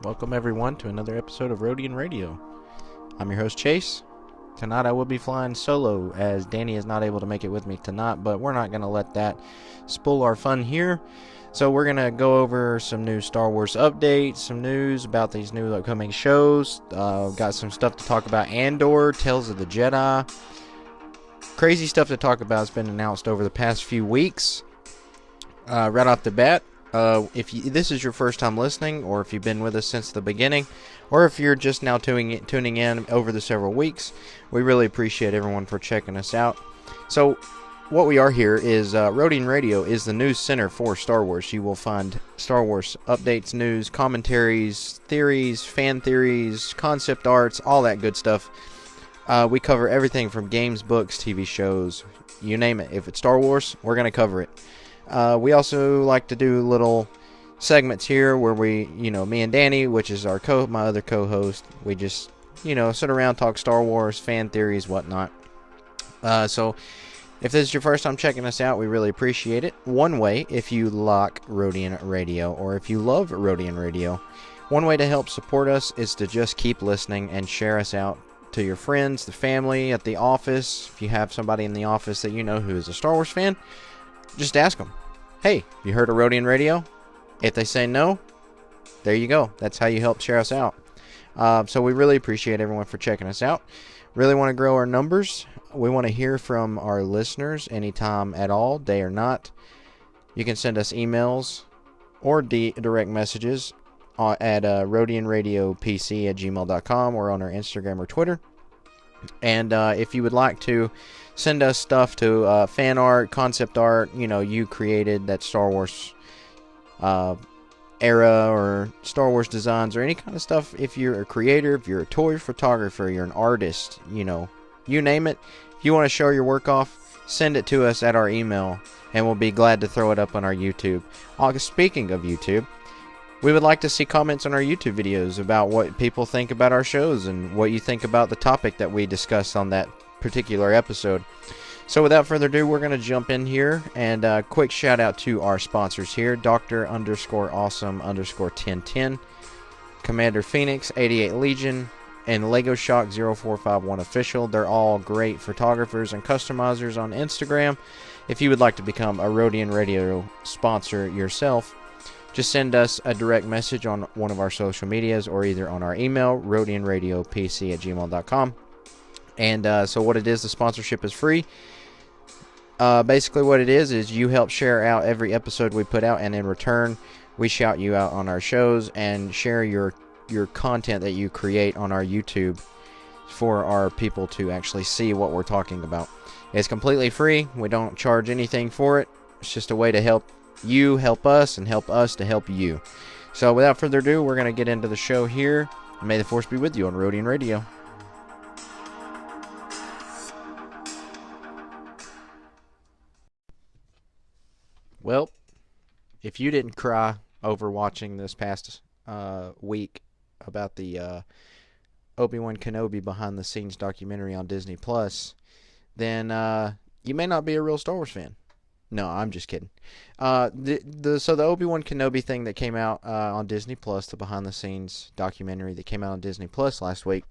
Welcome everyone to another episode of Rodian Radio. I'm your host Chase. Tonight I will be flying solo as Danny is not able to make it with me tonight, but we're not going to let that spoil our fun here. So we're going to go over some new Star Wars updates, some news about these new upcoming shows. Got some stuff to talk about. Andor, Tales of the Jedi. Crazy stuff to talk about has been announced over the past few weeks. Right off the bat, if this is your first time listening, or if you've been with us since the beginning, or if you're just now tuning in over the several weeks, we really appreciate everyone for checking us out. So, what we are here is Rodian Radio is the news center for Star Wars. You will find Star Wars updates, news, commentaries, theories, fan theories, concept arts, all that good stuff. We cover everything from games, books, TV shows, you name it. If it's Star Wars, we're going to cover it. We also like to do little segments here where we, me and Danny, which is my other co-host, we just, sit around, talk Star Wars, fan theories, whatnot. So, if this is your first time checking us out, we really appreciate it. One way, if you like Rodian Radio, or if you love Rodian Radio, one way to help support us is to just keep listening and share us out to your friends, the family, at the office. If you have somebody in the office that you know who is a Star Wars fan, just ask them, hey, you heard of Rodian Radio? If they say no, there you go. That's how you help share us out. So we really appreciate everyone for checking us out. Really want to grow our numbers. We want to hear from our listeners anytime at all, day or not. You can send us emails or direct messages at rodianradiopc@gmail.com or on our Instagram or Twitter. And if you would like to send us stuff to fan art, concept art, you created that Star Wars era or Star Wars designs or any kind of stuff. If you're a creator, if you're a toy photographer, you're an artist, you name it. If you want to show your work off, send it to us at our email and we'll be glad to throw it up on our YouTube. Speaking of YouTube, we would like to see comments on our YouTube videos about what people think about our shows and what you think about the topic that we discussed on that particular episode. So without further ado, we're going to jump in here, and quick shout out to our sponsors here, Dr_Awesome_1010, Commander Phoenix, 88 Legion, and Lego Shock 0451 Official. They're all great photographers and customizers on Instagram. If you would like to become a Rodian Radio sponsor yourself, just send us a direct message on one of our social medias or either on our email, rodianradiopc@gmail.com. And so what it is, the sponsorship is free. Basically what it is you help share out every episode we put out, and in return, we shout you out on our shows and share your content that you create on our YouTube for our people to actually see what we're talking about. It's completely free. We don't charge anything for it. It's just a way to help you help us and help us to help you. So without further ado, we're going to get into the show here. May the Force be with you on Rodian Radio. Well, if you didn't cry over watching this past week about the Obi-Wan Kenobi behind the scenes documentary on Disney Plus, then you may not be a real Star Wars fan. No, I'm just kidding. So the Obi-Wan Kenobi thing that came out on Disney Plus, the behind-the-scenes documentary that came out on Disney Plus last week,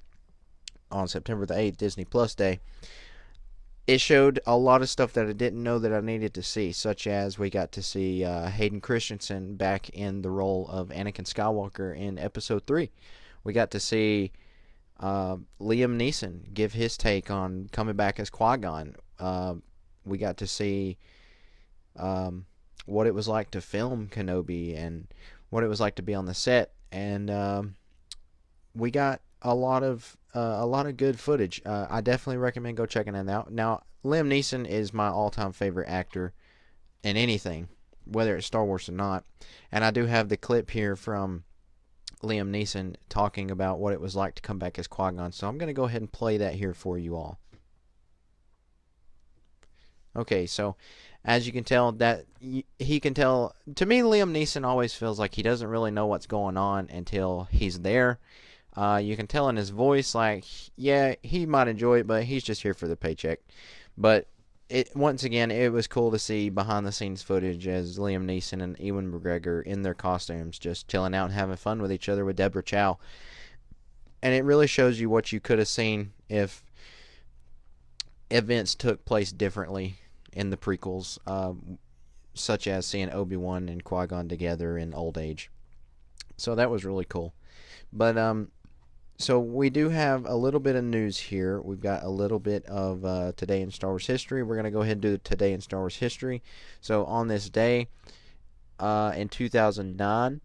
on September the 8th, Disney Plus Day, it showed a lot of stuff that I didn't know that I needed to see, such as we got to see Hayden Christensen back in the role of Anakin Skywalker in Episode 3. We got to see Liam Neeson give his take on coming back as Qui-Gon. We got to see what it was like to film Kenobi and what it was like to be on the set, and we got a lot of good footage. I definitely recommend go checking it out. Now, Liam Neeson is my all-time favorite actor in anything, whether it's Star Wars or not, and I do have the clip here from Liam Neeson talking about what it was like to come back as Qui-Gon, so I'm going to go ahead and play that here for you all. Okay, so as you can tell, that he can tell, to me, Liam Neeson always feels like he doesn't really know what's going on until he's there. You can tell in his voice, like, yeah, he might enjoy it, but he's just here for the paycheck. But once again, it was cool to see behind-the-scenes footage as Liam Neeson and Ewan McGregor in their costumes just chilling out and having fun with each other with Deborah Chow. And it really shows you what you could have seen if events took place differently in the prequels, such as seeing Obi-Wan and Qui-Gon together in old age. So that was really cool. But so we do have a little bit of news here. We've got a little bit of Today in Star Wars History. We're going to go ahead and do Today in Star Wars History. So on this day, in 2009,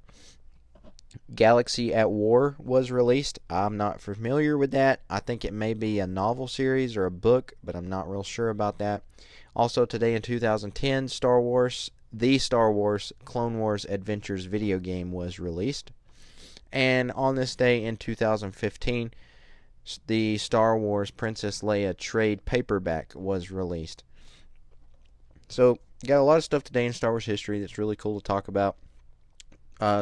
Galaxy at War was released. I'm not familiar with that. I think it may be a novel series or a book, but I'm not real sure about that. Also today in 2010, The Star Wars Clone Wars Adventures video game was released. And on this day in 2015, the Star Wars Princess Leia trade paperback was released. So, got a lot of stuff today in Star Wars history that's really cool to talk about.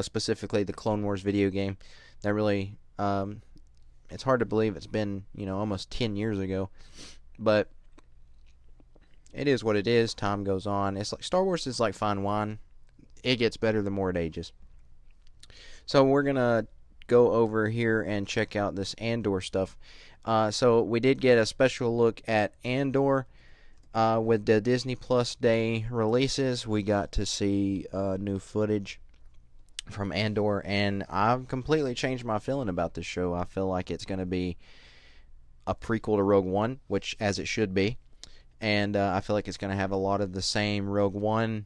Specifically, the Clone Wars video game. That really, it's hard to believe it's been, almost 10 years ago. But it is what it is. Time goes on. It's like Star Wars is like fine wine. It gets better the more it ages. So we're going to go over here and check out this Andor stuff. So we did get a special look at Andor with the Disney Plus Day releases. We got to see new footage from Andor, and I've completely changed my feeling about this show. I feel like it's going to be a prequel to Rogue One, which as it should be. And I feel like it's going to have a lot of the same Rogue One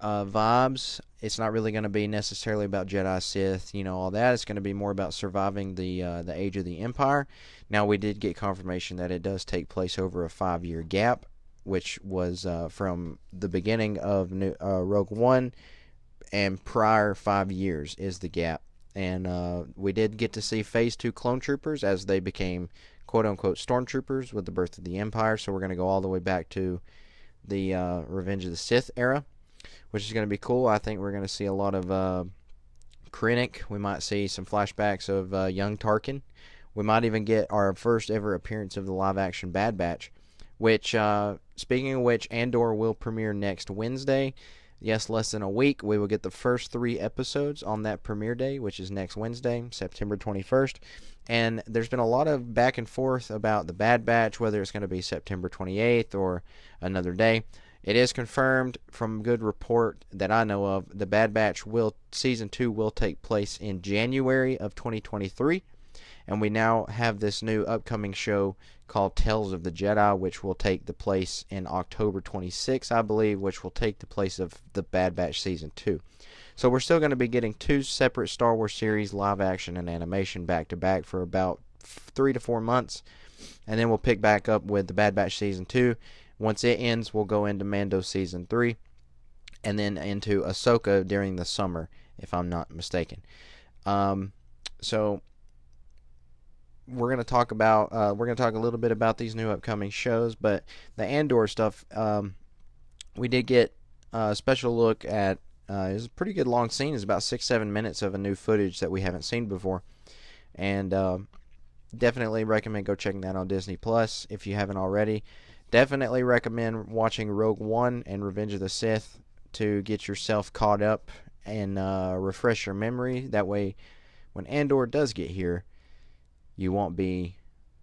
vibes. It's not really going to be necessarily about Jedi, Sith, all that. It's going to be more about surviving the age of the Empire. Now, we did get confirmation that it does take place over a 5-year gap, which was from the beginning of Rogue One and prior 5 years is the gap. And we did get to see Phase 2 clone troopers as they became quote-unquote stormtroopers with the birth of the Empire. So we're going to go all the way back to the Revenge of the Sith era, which is going to be cool. I think we're going to see a lot of Krennic. We might see some flashbacks of young Tarkin. We might even get our first ever appearance of the live-action Bad Batch, which, speaking of which, Andor will premiere next Wednesday. Yes, less than a week. We will get the first 3 episodes on that premiere day, which is next Wednesday, September 21st. And there's been a lot of back and forth about the Bad Batch, whether it's going to be September 28th or another day. It is confirmed from good report that I know of, the Bad Batch Season 2 will take place in January of 2023. And we now have this new upcoming show called Tales of the Jedi, which will take the place in October 26th, I believe, which will take the place of the Bad Batch Season 2. So we're still going to be getting 2 separate Star Wars series, live action and animation, back to back for about 3 to 4 months. And then we'll pick back up with the Bad Batch Season 2. Once it ends, we'll go into Mando Season 3, and then into Ahsoka during the summer, if I'm not mistaken. So we're going to talk a little bit about these new upcoming shows, but the Andor stuff, we did get a special look at. It was a pretty good long scene. It's about 6-7 minutes of a new footage that we haven't seen before, and definitely recommend go checking that on Disney Plus if you haven't already. Definitely recommend watching Rogue One and Revenge of the Sith to get yourself caught up and refresh your memory. That way, when Andor does get here, you won't be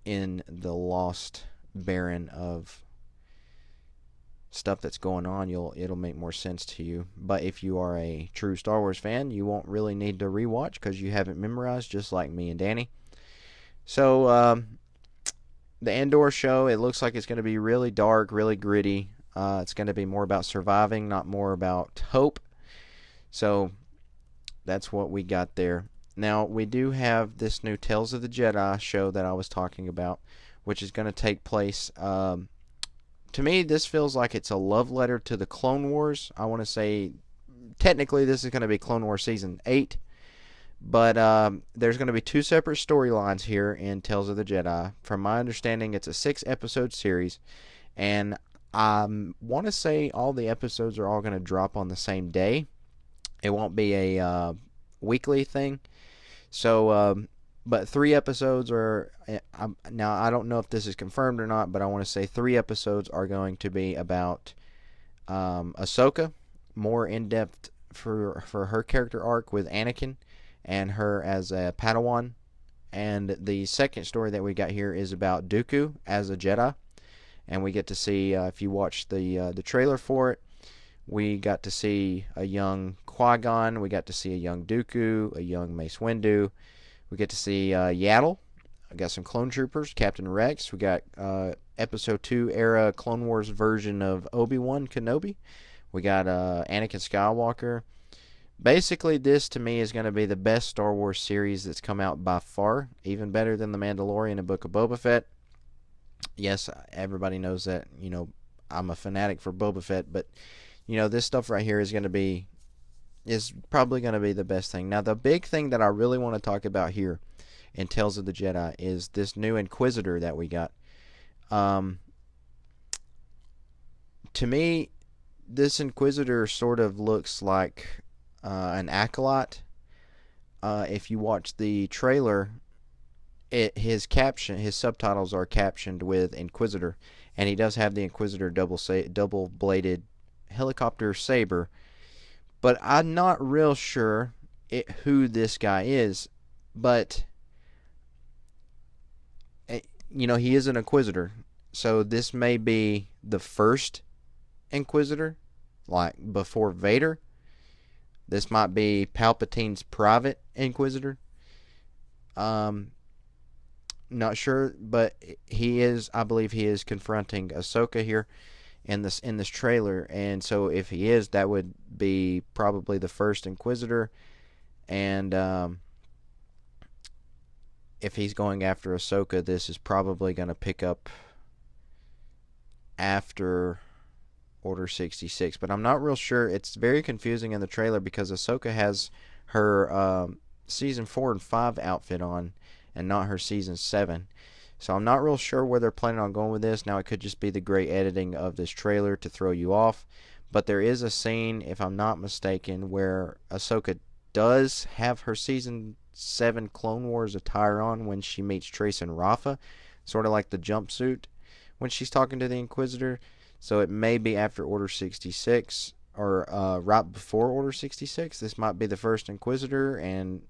in the lost barren of stuff that's going on. It'll make more sense to you. But if you are a true Star Wars fan, you won't really need to rewatch because you haven't memorized, just like me and Danny. So, the Andor show, it looks like it's going to be really dark, really gritty. It's going to be more about surviving, not more about hope. So that's what we got there. Now, we do have this new Tales of the Jedi show that I was talking about, which is going to take place. To me, this feels like it's a love letter to the Clone Wars. I want to say, technically, this is going to be Clone Wars Season 8. But there's going to be 2 separate storylines here in Tales of the Jedi. From my understanding, it's a 6-episode series. And I want to say all the episodes are all going to drop on the same day. It won't be a weekly thing. So But 3 episodes are... now, I don't know if this is confirmed or not, but I want to say 3 episodes are going to be about Ahsoka, more in-depth for her character arc with Anakin and her as a Padawan. And the second story that we got here is about Dooku as a Jedi. And we get to see, if you watch the trailer for it, we got to see a young Qui-Gon, we got to see a young Dooku, a young Mace Windu. We get to see Yaddle. I got some clone troopers, Captain Rex. We got Episode 2 era Clone Wars version of Obi-Wan Kenobi. We got Anakin Skywalker. Basically, this to me is going to be the best Star Wars series that's come out by far. Even better than The Mandalorian and Book of Boba Fett. Yes, everybody knows that, I'm a fanatic for Boba Fett, but, this stuff right here is probably going to be the best thing. Now, the big thing that I really want to talk about here in Tales of the Jedi is this new Inquisitor that we got. To me, this Inquisitor sort of looks like an acolyte. If you watch the trailer, his subtitles are captioned with Inquisitor, and he does have the Inquisitor double-bladed helicopter saber. But I'm not real sure who this guy is. But he is an Inquisitor, so this may be the first Inquisitor, like before Vader. This might be Palpatine's private Inquisitor. Not sure, but I believe he is confronting Ahsoka here in this trailer, and so if he is, that would be probably the first Inquisitor, and if he's going after Ahsoka, this is probably going to pick up after Order 66, but I'm not real sure. It's very confusing in the trailer because Ahsoka has her Season 4 and 5 outfit on and not her Season 7. So I'm not real sure where they're planning on going with this. Now, it could just be the great editing of this trailer to throw you off, but there is a scene, if I'm not mistaken, where Ahsoka does have her Season 7 Clone Wars attire on when she meets Trace and Rafa, sort of like the jumpsuit when she's talking to the Inquisitor. So it may be after Order 66 or right before Order 66. This might be the first Inquisitor, and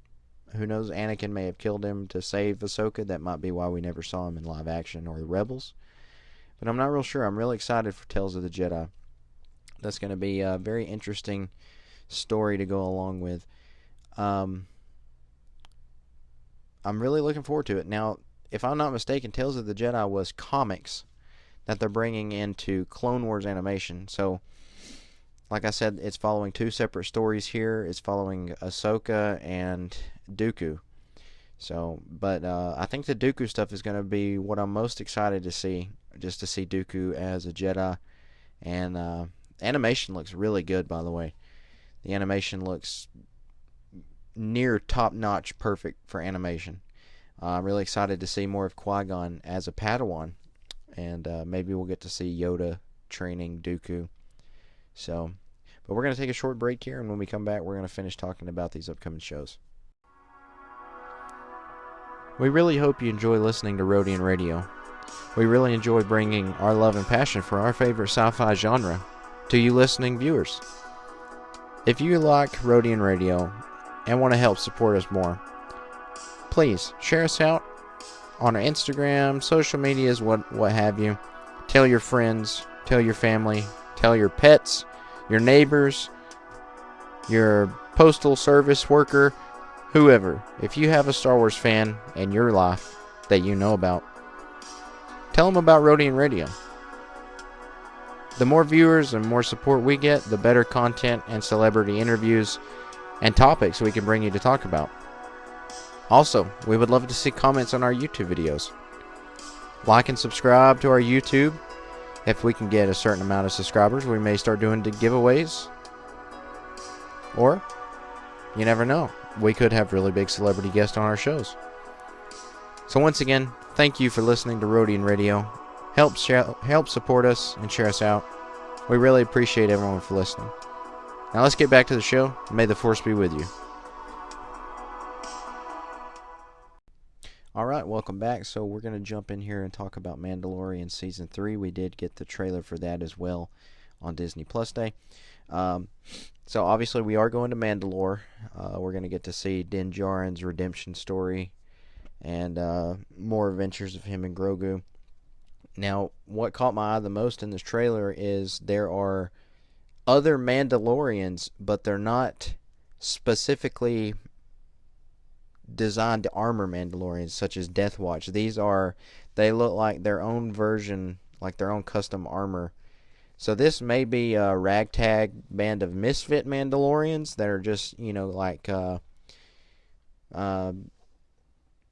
who knows, Anakin may have killed him to save Ahsoka. That might be why we never saw him in live action or the Rebels. But I'm not real sure. I'm really excited for Tales of the Jedi. That's going to be a very interesting story to go along with. I'm really looking forward to it. Now, if I'm not mistaken, Tales of the Jedi was comics that they're bringing into Clone Wars animation. So, like I said, it's following 2 separate stories here. It's following Ahsoka and Dooku. So, but I think the Dooku stuff is going to be what I'm most excited to see. Just to see Dooku as a Jedi. And animation looks really good, by the way. The animation looks near top-notch perfect for animation. I'm really excited to see more of Qui-Gon as a Padawan. And maybe we'll get to see Yoda training Dooku. So, but we're going to take a short break here, and when we come back, we're going to finish talking about these upcoming shows. We really hope you enjoy listening to Rodian Radio. We really enjoy bringing our love and passion for our favorite sci-fi genre to you listening viewers. If you like Rodian Radio and want to help support us more, please share us out on our Instagram, social medias, what have you. Tell your friends, tell your family, tell your pets, your neighbors, your postal service worker, whoever. If you have a Star Wars fan in your life that you know about, tell them about Rodian Radio. The more viewers and more support we get, the better content and celebrity interviews and topics we can bring you to talk about. Also, we would love to see comments on our YouTube videos. Like and subscribe to our YouTube. If we can get a certain amount of subscribers, we may start doing giveaways. Or, you never know, we could have really big celebrity guests on our shows. So once again, thank you for listening to Rodian Radio. Help support us and share us out. We really appreciate everyone for listening. Now let's get back to the show. May the Force be with you. Alright, welcome back. So we're going to jump in here and talk about Mandalorian Season 3. We did get the trailer for that as well on Disney Plus Day. So obviously we are going to Mandalore. We're going to get to see Din Djarin's redemption story and more adventures of him and Grogu. Now, what caught my eye the most in this trailer is there are other Mandalorians, but they're not specifically designed to armor Mandalorians, such as Death Watch. They look like their own version, like their own custom armor. So this may be a ragtag band of misfit Mandalorians that are just, like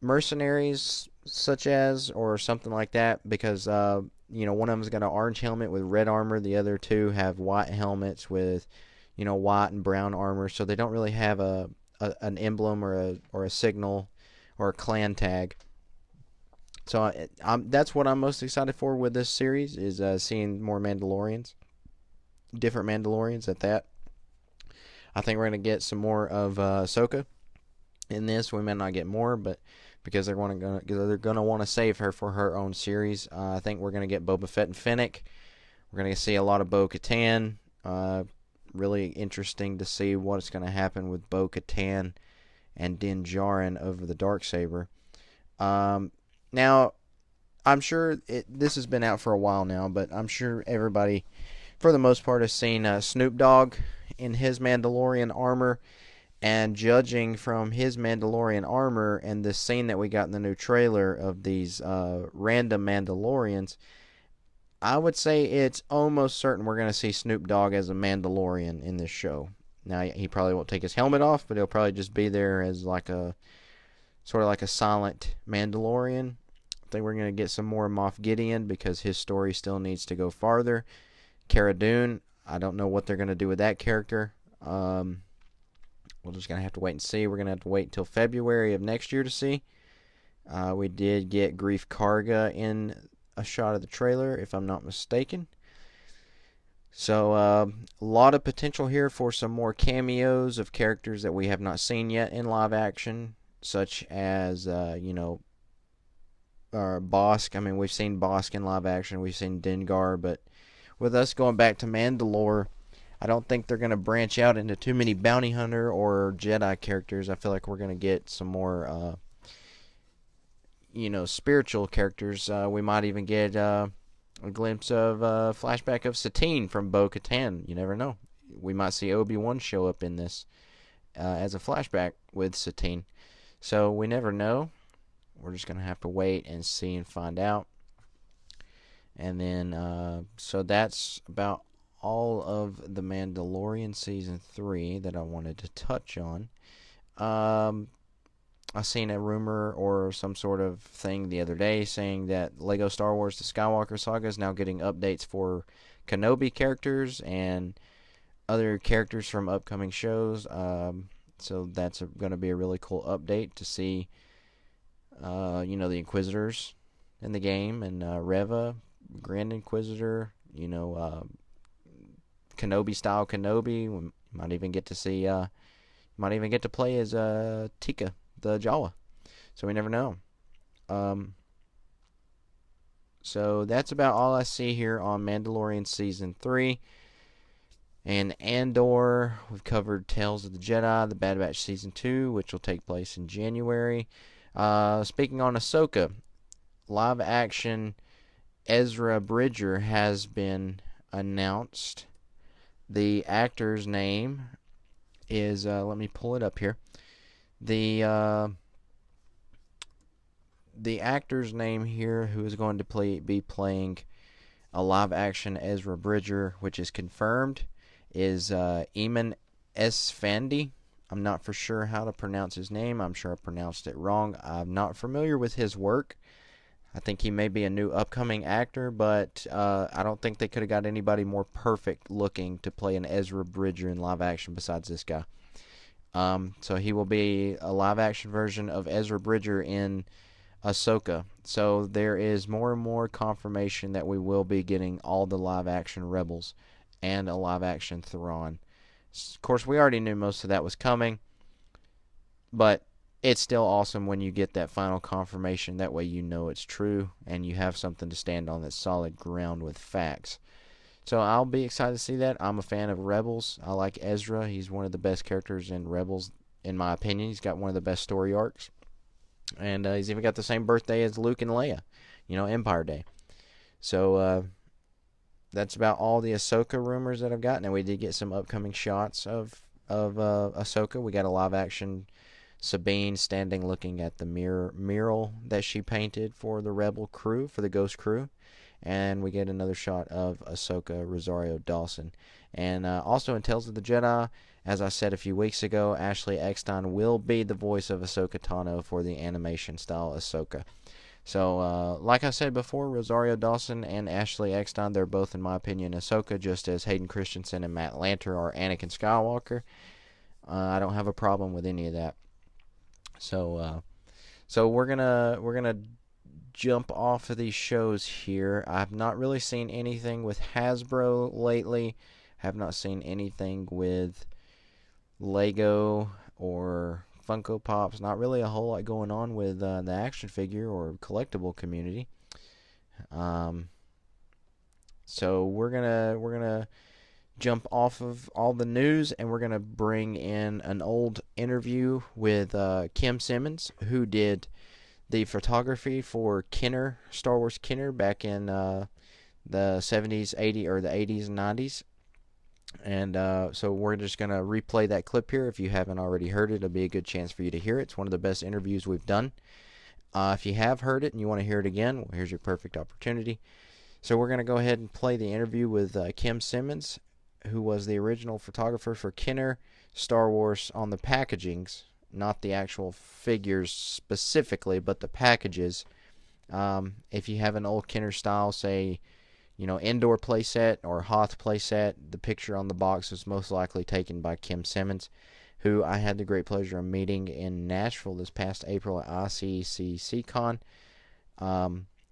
mercenaries, such as, or something like that, because, one of them's got an orange helmet with red armor. The other two have white helmets with, white and brown armor. So they don't really have an emblem or a signal or a clan tag. So that's what I'm most excited for with this series, is seeing more Mandalorians, different Mandalorians at that. I think we're going to get some more of Ahsoka in this. We may not get more, but because they're going to want to save her for her own series. I think we're going to get Boba Fett and Fennec. We're going to see a lot of Bo-Katan. Really interesting to see what's going to happen with Bo-Katan and Din Djarin over the Darksaber. Now, I'm sure this has been out for a while now, but I'm sure everybody, for the most part, has seen Snoop Dogg in his Mandalorian armor. And judging from his Mandalorian armor and the scene that we got in the new trailer of these random Mandalorians, I would say it's almost certain we're going to see Snoop Dogg as a Mandalorian in this show. Now, he probably won't take his helmet off, but he'll probably just be there as like a sort of like a silent Mandalorian. I think we're going to get some more Moff Gideon because his story still needs to go farther. Cara Dune, I don't know what they're going to do with that character. We're just going to have to wait and see. We're going to have to wait until February of next year to see. We did get Grief Karga in a shot of the trailer, if I'm not mistaken. So, a lot of potential here for some more cameos of characters that we have not seen yet in live action, such as, Bosk. I mean, we've seen Bosk in live action. We've seen Dengar, but with us going back to Mandalore, I don't think they're going to branch out into too many bounty hunter or Jedi characters. I feel like we're going to get some more, spiritual characters. We might even get a glimpse of a flashback of Satine from Bo-Katan. You never know. We might see Obi-Wan show up in this as a flashback with Satine. So we never know. We're just going to have to wait and see and find out. And then, so that's about all of the Mandalorian Season 3 that I wanted to touch on. I seen a rumor or some sort of thing the other day saying that Lego Star Wars The Skywalker Saga is now getting updates for Kenobi characters and other characters from upcoming shows. So that's going to be a really cool update to see, the Inquisitors in the game, and Reva, Grand Inquisitor, Kenobi style Kenobi. We might even get to see, might even get to play as Tika, the Jawa. So we never know. So that's about all I see here on Mandalorian Season 3. And Andor, we've covered Tales of the Jedi, The Bad Batch Season 2, which will take place in January. Speaking on Ahsoka, live action Ezra Bridger has been announced. The actor's name is, let me pull it up here. The actor's name here who is going to be playing a live action Ezra Bridger, which is confirmed, is Eamon Esfandi. I'm not for sure how to pronounce his name. I'm sure I pronounced it wrong. I'm not familiar with his work. I think he may be a new upcoming actor, but I don't think they could have got anybody more perfect looking to play an Ezra Bridger in live action besides this guy. So he will be a live action version of Ezra Bridger in Ahsoka. So there is more and more confirmation that we will be getting all the live action Rebels and a live action Thrawn. Of course, we already knew most of that was coming, but it's still awesome when you get that final confirmation. That way you know it's true and you have something to stand on that's solid ground with facts. So I'll be excited to see that. I'm a fan of Rebels. I like Ezra. He's one of the best characters in Rebels, in my opinion. He's got one of the best story arcs. And he's even got the same birthday as Luke and Leia, Empire Day. So that's about all the Ahsoka rumors that I've gotten. And we did get some upcoming shots of Ahsoka. We got a live action Sabine standing looking at the mural that she painted for the Rebel crew, for the Ghost crew. And we get another shot of Ahsoka Rosario Dawson. And also in Tales of the Jedi, as I said a few weeks ago, Ashley Eckstein will be the voice of Ahsoka Tano for the animation style Ahsoka. So, like I said before, Rosario Dawson and Ashley Eckstein, they're both, in my opinion, Ahsoka, just as Hayden Christensen and Matt Lanter are Anakin Skywalker. I don't have a problem with any of that. So we're gonna jump off of these shows here. I've not really seen anything with Hasbro lately. Have not seen anything with Lego or Funko Pops. Not really a whole lot going on with the action figure or collectible community. So we're gonna jump off of all the news, and we're gonna bring in an old interview with Kim Simmons, who did the photography for Kenner, Star Wars Kenner, back in the 70s, 80s, or the 80s and 90s. And so we're just going to replay that clip here. If you haven't already heard it, it'll be a good chance for you to hear it. It's one of the best interviews we've done. If you have heard it and you want to hear it again, well, here's your perfect opportunity. So we're going to go ahead and play the interview with Kim Simmons, who was the original photographer for Kenner Star Wars on the packagings, not the actual figures specifically, but the packages. If you have an old Kenner style, say, indoor playset or Hoth playset, the picture on the box was most likely taken by Kim Simmons, who I had the great pleasure of meeting in Nashville this past April at ICCCCon.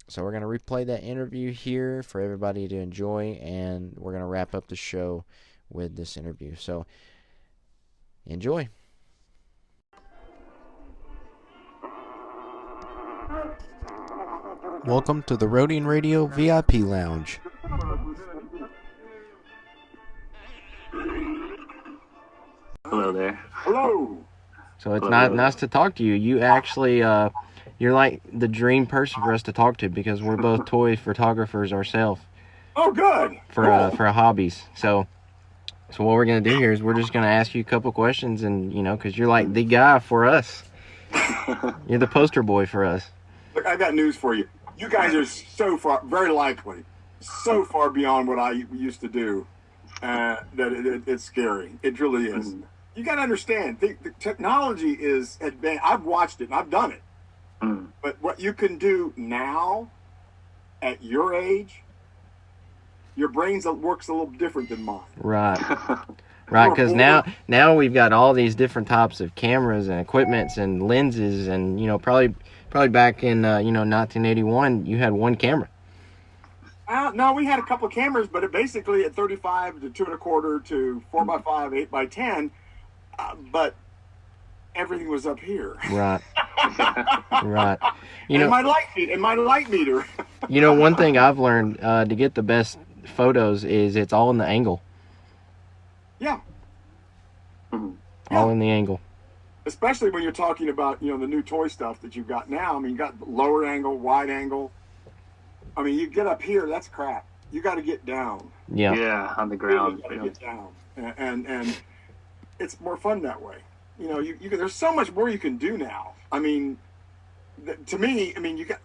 So we're going to replay that interview here for everybody to enjoy, and we're going to wrap up the show with this interview. So enjoy. Welcome to the Rodian Radio VIP Lounge. Hello there. Hello. So it's nice to talk to you. You actually, you're like the dream person for us to talk to, because we're both toy photographers ourselves. Oh, good. For hobbies. So what we're gonna do here is we're just gonna ask you a couple questions, and because you're like the guy for us. You're the poster boy for us. Look, I got news for you. You guys are so far, very likely, so far beyond what I used to do that it's scary. It really is. You got to understand, the technology is advanced. I've watched it and I've done it. But what you can do now, at your age, your brain works a little different than mine. Right. Right, because now we've got all these different types of cameras and equipments and lenses, and probably back in 1981 you had one camera. No, we had a couple of cameras, but it basically at 35 to 2 1/4 to 4x5, 8x10, but everything was up here. Right. Right. My light meter. One thing I've learned to get the best photos is it's all in the angle. Yeah. All in the angle. Especially when you're talking about, the new toy stuff that you've got now. I mean, you got lower angle, wide angle. I mean, you get up here, that's crap. You got to get down. Yeah. Yeah, on the ground. You got to get down. And it's more fun that way. You can, there's so much more you can do now. I mean, to me, you got,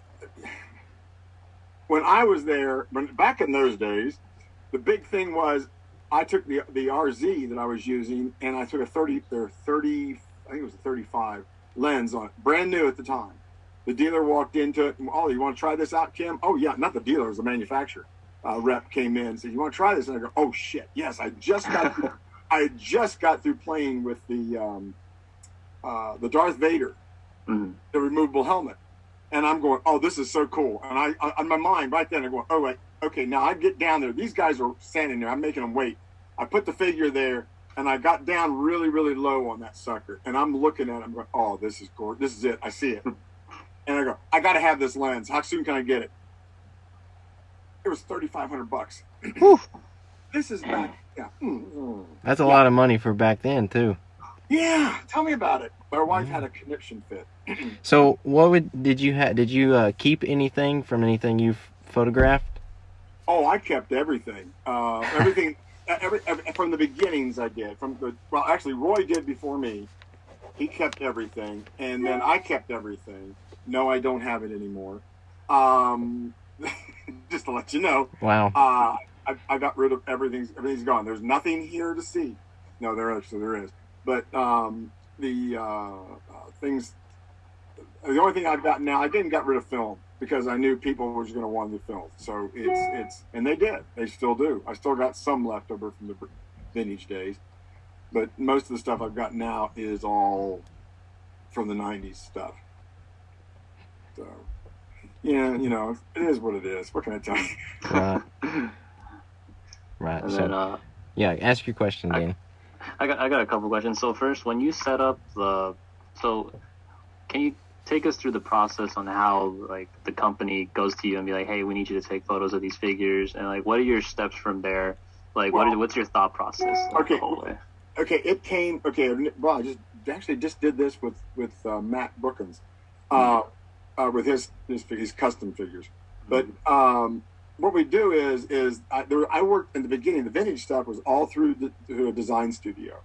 when I was there, back in those days, the big thing was, I took the RZ that I was using, and I took a 30, I think it was a 35 lens on it, brand new at the time. The dealer walked into it, and, oh, you want to try this out, Kim? Oh, yeah, not the dealer, it was the manufacturer. Rep came in and said, you want to try this? And I go, oh, shit, yes, I just got through playing with the Darth Vader, the removable helmet. And I'm going, oh, this is so cool. And I in my mind right then, I go, oh, wait, okay, now I get down there. These guys are standing there. I'm making them wait. I put the figure there, and I got down really, really low on that sucker, and I'm looking at it, I'm going, oh, this is gorgeous. This is it. I see it. And I go, I got to have this lens. How soon can I get it? It was $3,500. This is back. Yeah. That's a lot of money for back then too. Yeah. Tell me about it. My wife had a conniption fit. So, did you keep anything from anything you photographed? Oh, I kept everything. Everything. Every from the beginnings, I did. Actually, Roy did before me. He kept everything, and then I kept everything. No, I don't have it anymore. Just to let you know. Wow. I got rid of everything. Everything's gone. There's nothing here to see. No, there is. But the things. The only thing I've got now, I didn't get rid of film because I knew people were just going to want the film. So it's and they did. They still do. I still got some left over from the vintage days, but most of the stuff I've got now is all from the '90s stuff. So yeah, it is what it is. What can I tell you? Right. And So then, yeah, ask your question, Dan. I got a couple questions. So first, when you set up can you take us through the process on how like the company goes to you and be like, hey, we need you to take photos of these figures, and like what are your steps from there? Like what's your thought process the whole way? Okay, it came. Okay, well, I just did this with Matt Brookins, with his custom figures. But what we do is I worked in the beginning. The vintage stuff was all through a design studio.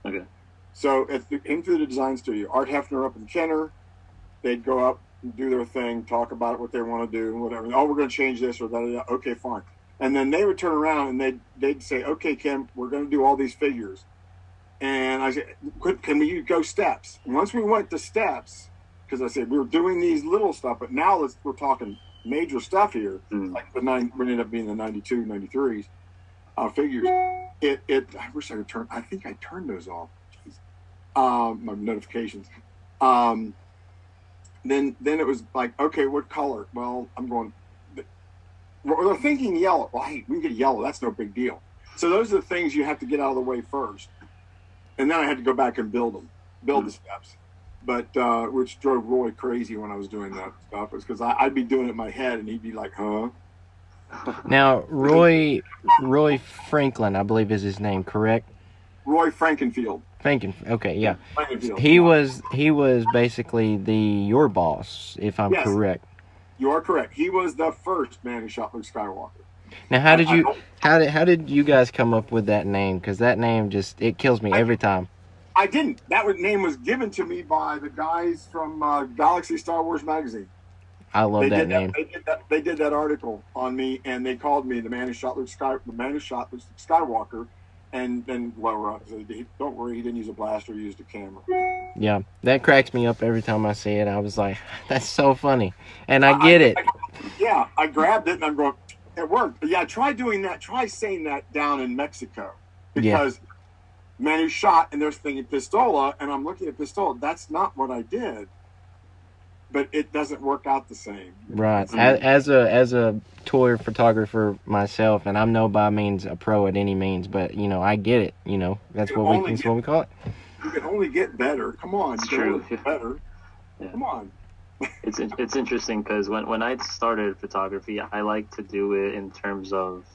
Okay. So it came through the design studio. Art Hefner up in Kenner. They'd go up and do their thing, talk about what they want to do, whatever. Oh, we're going to change this or that. Okay, fine. And then they would turn around and they'd say, okay, Kim, we're going to do all these figures. And I said, can we go steps? And once we went to steps, because I said we were doing these little stuff, but now we're talking major stuff here, like we ended up being the 92, 93s figures. I wish I could turn. I think I turned those off. Jeez. My notifications. Then it was like, okay, what color? Well, I'm going. They're thinking yellow. Well, hey, we can get yellow. That's no big deal. So those are the things you have to get out of the way first, and then I had to go back and build the steps. But which drove Roy crazy when I was doing that stuff, is because I'd be doing it in my head, and he'd be like, "Huh." Now, Roy Franklin, I believe is his name, correct? Roy Frankenfield. Okay, yeah. Frankenfield. He was basically your boss, if I'm correct. You are correct. He was the first man who shot Luke Skywalker. Now, how did you guys come up with that name? Because that name it kills me every time. I didn't. That name was given to me by the guys from Galaxy Star Wars magazine. I love that name. They did that article on me, and they called me the man who shot Luke Skywalker. And then lower up, so don't worry, he didn't use a blaster, he used a camera. Yeah, that cracks me up every time I see it. I was like, that's so funny. And I get it. I grabbed it and I'm going, it worked. But yeah, try doing that. Try saying that down in Mexico. Because man who shot, and they're thinking Pistola, and I'm looking at Pistola. That's not what I did. But it doesn't work out the same. Right. As a toy photographer myself, and I'm no by means a pro at any means, but I get it. That's what we call it. You can only get better. Come on, it's true. Get better. Yeah. Come on. It's interesting because when I started photography, I like to do it in terms of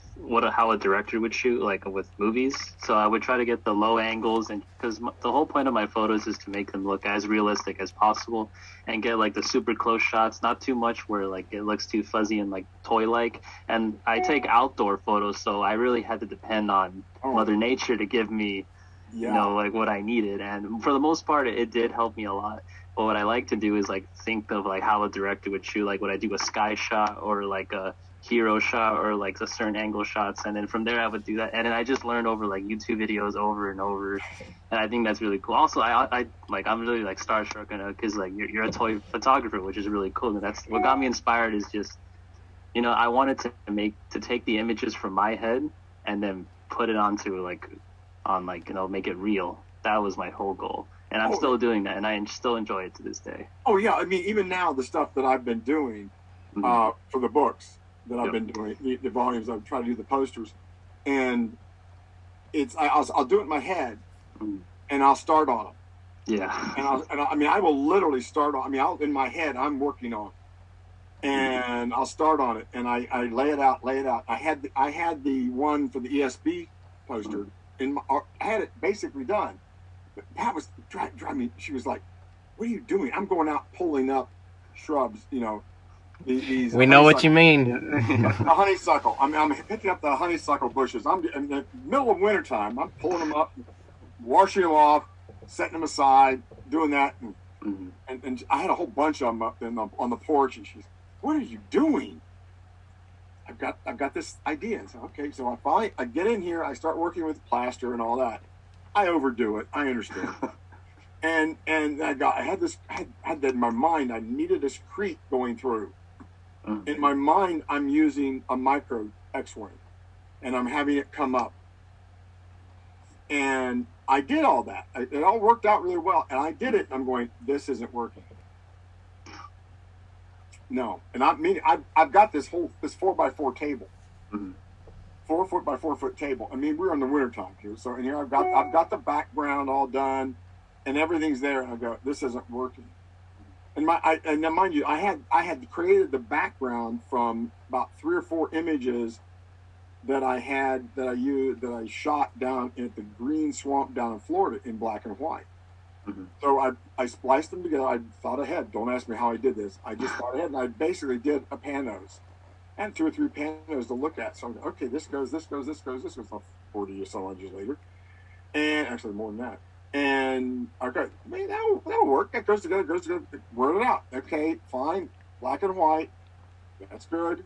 how a director would shoot, like with movies. So I would try to get the low angles, and because the whole point of my photos is to make them look as realistic as possible, and get like the super close shots, not too much where like it looks too fuzzy and like toy-like. And I take outdoor photos, so I really had to depend on Mother Nature to give me, like what I needed. And for the most part, it did help me a lot. But what I like to do is like think of like how a director would shoot, like would I do a sky shot or like a hero shot or like a certain angle shots, and then from there I would do that, and then I just learned over like YouTube videos over and over, and I think that's really cool. Also, I like I'm really like starstruck because like you're a toy photographer, which is really cool, and that's what got me inspired. Is just I wanted to take the images from my head and then put it onto make it real. That was my whole goal, and I'm still doing that, and I still enjoy it to this day. Oh yeah, I mean even now the stuff that I've been doing for the books that I've been doing, the volumes, I've tried to do the posters, and I'll do it in my head, Mm. and I'll start on them. Yeah. And I will literally start on. In my head, I'm working on it, and I'll start on it, and I lay it out. I had the one for the ESB poster I had it basically done. But Pat was driving me. She was like, "What are you doing?" I'm going out pulling up shrubs, these We know what you mean. the honeysuckle. I'm picking up the honeysuckle bushes. I'm in the middle of wintertime. I'm pulling them up, washing them off, setting them aside, doing that. And I had a whole bunch of them up on the porch. And she's, "What are you doing?" I've got this idea. And so, okay, so I get in here. I start working with plaster and all that. I overdo it. I understand. and I had that in my mind. I needed this creek going through. In my mind, I'm using a micro X-wing, and I'm having it come up. And I did all that. It all worked out really well. And I did it, and I'm going, this isn't working. No. And I've got this 4x4 table. 4 foot by 4 foot table. I mean, we're in the wintertime here. So in here I've got the background all done, and everything's there. And I go, this isn't working. And now mind you, I had created the background from about 3 or 4 images that I shot down at the green swamp down in Florida in black and white. So I spliced them together. I thought ahead. Don't ask me how I did this. I just thought ahead, and I basically did a panos and 2 or 3 panos to look at. So I'm okay, this goes. 40 or so inches later, and actually more than that. And okay, man, that'll work. That goes together. Word it out. Okay, fine. Black and white. That's good.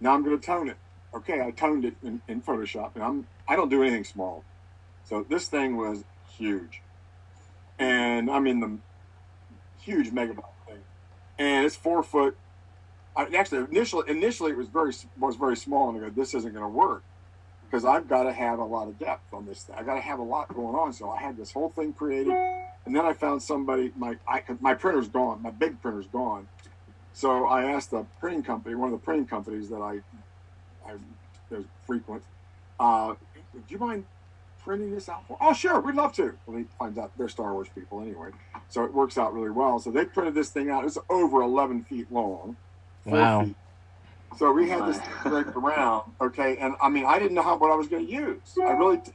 Now I'm going to tone it. Okay, I toned it in Photoshop, and I don't do anything small. So this thing was huge, and I'm in the huge megabyte thing, and it's 4 foot. Actually, initially it was very small, and I go, this isn't going to work. Because I've got to have a lot of depth on this thing. I got to have a lot going on. So I had this whole thing created, and then I found somebody. My printer's gone. My big printer's gone. So I asked the printing company, one of the printing companies that I frequent, "Would you mind printing this out for?" "Oh, sure, we'd love to." Well, he finds out they're Star Wars people anyway, so it works out really well. So they printed this thing out. It's over 11 feet long. 4 feet. So we had this draped around, okay, and I mean, I didn't know what I was going to use.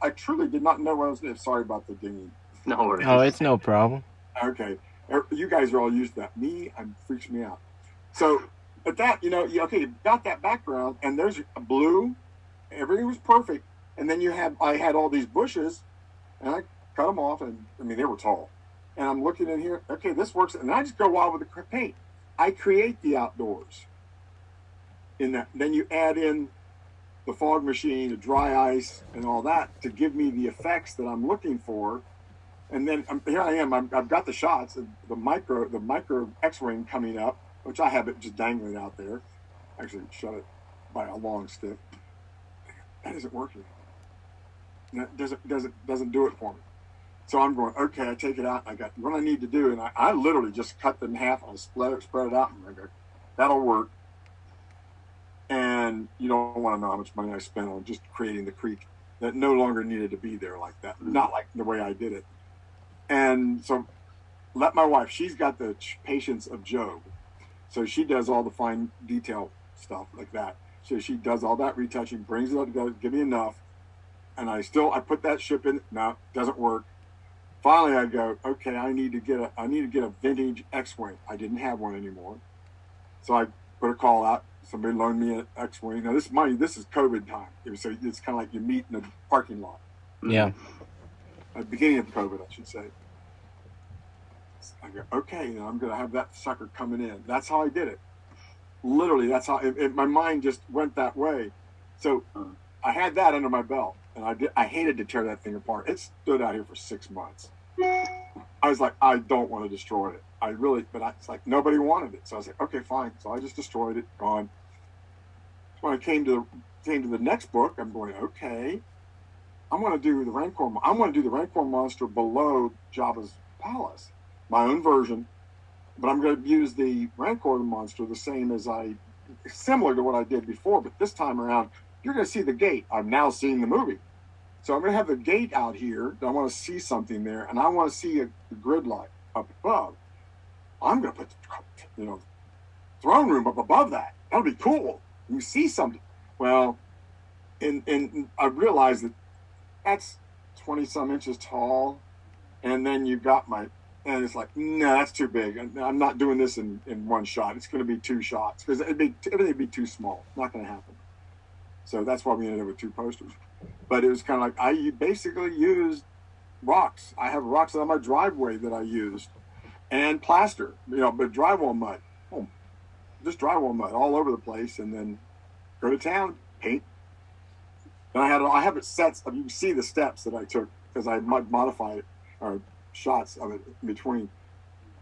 I truly did not know what I was going to. Sorry about the dinging. No worries. Oh, it's no problem. Okay, you guys are all used to that. Me, it freaks me out. So, but that, okay, you got that background, and there's a blue. Everything was perfect, and then I had all these bushes, and I cut them off, and I mean, they were tall. And I'm looking in here, okay, this works, and I just go wild with the paint. I create the outdoors. In that, then you add in the fog machine, the dry ice, and all that to give me the effects that I'm looking for. And then here I am. I've got the shots of the micro X-wing coming up, which I have it just dangling out there. Actually, shut it by a long stick. That isn't working. That doesn't do it for me. So I'm going, okay. I take it out. I got what I need to do, and I literally just cut them in half. I'll spread it out, and I go, that'll work. And you don't want to know how much money I spent on just creating the creek that no longer needed to be there like that. Not like the way I did it. And so let my wife, she's got the patience of Job. So she does all the fine detail stuff like that. So she does all that retouching, brings it up together, give me enough. And I put that ship in. No, doesn't work. Finally, I go, okay, I need to get a vintage X-wing. I didn't have one anymore. So I put a call out. Somebody loaned me an X-wing. Now this is COVID time. So it's kind of like you meet in a parking lot. Yeah. At the beginning of COVID, I should say. I go, okay, I'm going to have that sucker coming in. That's how I did it. Literally, that's how my mind just went that way. So I had that under my belt, and I hated to tear that thing apart. It stood out here for 6 months. I was like, I don't want to destroy it. It's like nobody wanted it. So I was like, okay, fine. So I just destroyed it, gone. So when I came to the next book, I'm going, okay, I want to do the Rancor monster below Jabba's palace, my own version, but I'm going to use the Rancor monster the same similar to what I did before, but this time around, you're going to see the gate. I've now seen the movie. So I'm going to have the gate out here. I want to see something there, and I want to see a grid light up above. I'm going to put the throne room up above that. That'll be cool. You see something. Well, and I realized that that's 20 some inches tall, and then you've got and it's like, no, that's too big. I'm not doing this in one shot. It's going to be 2 shots because everything would be too small. Not going to happen. So that's why we ended up with 2 posters. But it was kind of like I basically used rocks. I have rocks on my driveway that I used, and plaster, but drywall mud. Oh, just drywall mud all over the place, and then go to town, paint. And I have it sets. You can see the steps that I took because I modified it, or shots of it in between.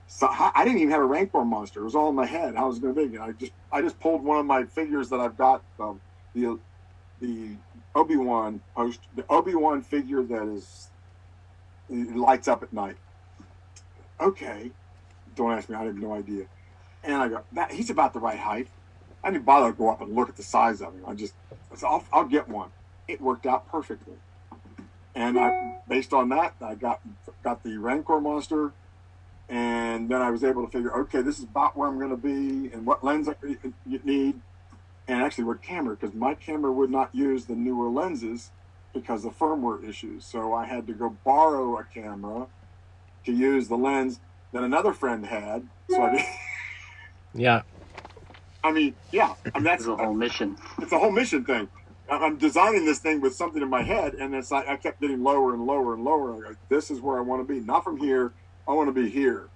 So I didn't even have a Rancor monster. It was all in my head. How it was going to be. And I just pulled one of my figures that I've got, the Obi-Wan figure that lights up at night. Okay, don't ask me. I have no idea. And I go, he's about the right height. I didn't bother to go up and look at the size of him. I'll get one. It worked out perfectly. And based on that, I got the Rancor monster, and then I was able to figure, okay, this is about where I'm going to be, and what lens you need, and actually what camera, because my camera would not use the newer lenses because of firmware issues. So I had to go borrow a camera to use the lens that another friend had. So I did. Yeah. That's a whole mission. It's a whole mission thing. I'm designing this thing with something in my head, and it's like I kept getting lower and lower and lower. I go, this is where I want to be. Not from here. I want to be here,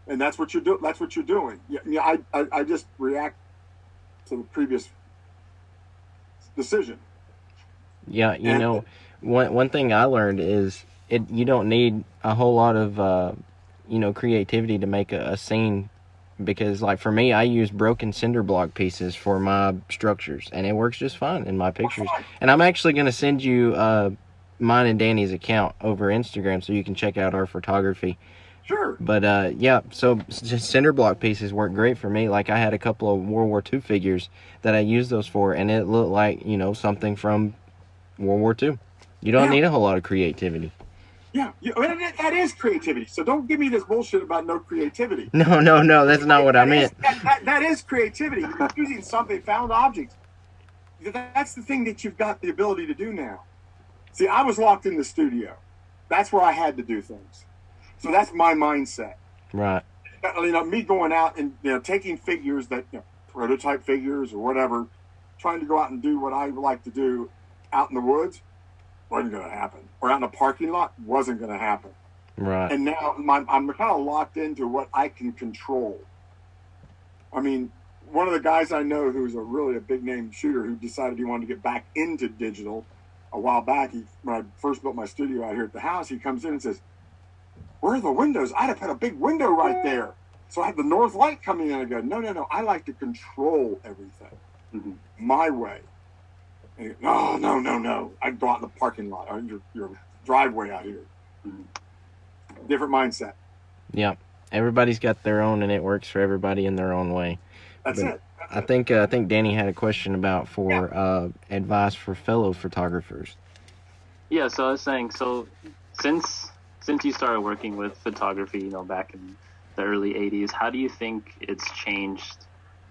and that's what you're doing. That's what you're doing. Yeah. I just react to the previous decision. Yeah. One thing I learned is you don't need a whole lot of creativity to make a scene. Because, like, for me, I use broken cinder block pieces for my structures, and it works just fine in my pictures. And I'm actually going to send you mine and Danny's account over Instagram so you can check out our photography. Sure. But, so cinder block pieces work great for me. Like, I had a couple of World War II figures that I used those for, and it looked like, something from World War II. You don't need a whole lot of creativity. Yeah, that is creativity. So don't give me this bullshit about no creativity. No, that's not what I meant. That is creativity. You're using something, found objects. That's the thing that you've got the ability to do now. See, I was locked in the studio. That's where I had to do things. So that's my mindset. Right. Me going out and taking figures that prototype figures or whatever, trying to go out and do what I like to do out in the woods. Wasn't going to happen. Or out in a parking lot, wasn't going to happen. Right. And now I'm kind of locked into what I can control. I mean, one of the guys I know who's a big name shooter who decided he wanted to get back into digital a while back, when I first built my studio out here at the house, he comes in and says, where are the windows? I'd have put a big window right there. So I had the north light coming in. I go, no, I like to control everything my way. And no. I'd go out in the parking lot or your driveway out here. Different mindset. Yeah. Everybody's got their own, and it works for everybody in their own way. That's it. I think Danny had a question about advice for fellow photographers. Yeah, so I was saying, since you started working with photography, back in the early 80s, how do you think it's changed?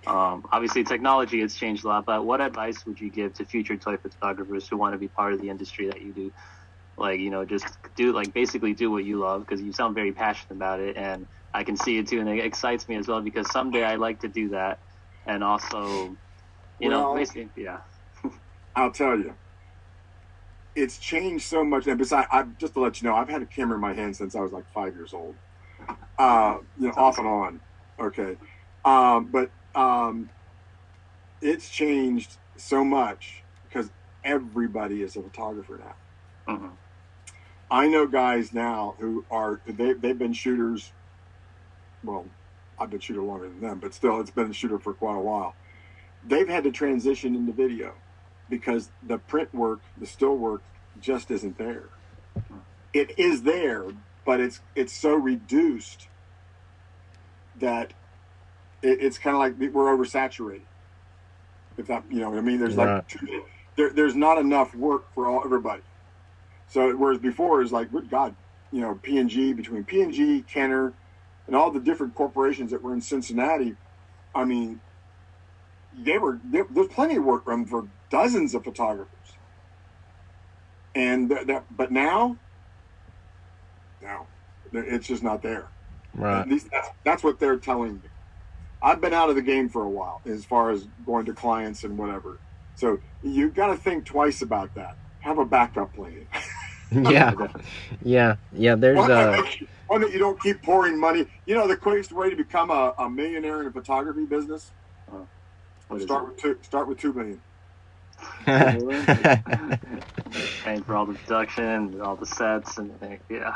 Obviously, technology has changed a lot, but what advice would you give to future toy photographers who want to be part of the industry that you do? Like, just basically do what you love, because you sound very passionate about it, and I can see it too, and it excites me as well, because someday I'd like to do that. And also, basically, yeah. I'll tell you, it's changed so much. And besides, just to let you know, I've had a camera in my hand since I was like 5 years old. Off and on. Okay. But it's changed so much because everybody is a photographer now. Mm-hmm. I know guys now who they've been shooters. Well, I've been a shooter longer than them, but still, it's been a shooter for quite a while. They've had to transition into video because the print work, the still work, just isn't there. It is there, but it's so reduced that it's kind of like we're oversaturated. If that, what I mean, there's there's not enough work for everybody. So whereas before it was like, good God, you know, P&G, between P&G, Kenner, and all the different corporations that were in Cincinnati, I mean, there's plenty of work from for dozens of photographers. And but now, no, it's just not there. Right. At least that's what they're telling me. I've been out of the game for a while as far as going to clients and whatever. So you got to think twice about that. Have a backup plan. Yeah. There's one that you don't keep pouring money. You know, the quickest way to become a millionaire in the photography business. Start with $2 million. Paying for all the production, all the sets, and yeah.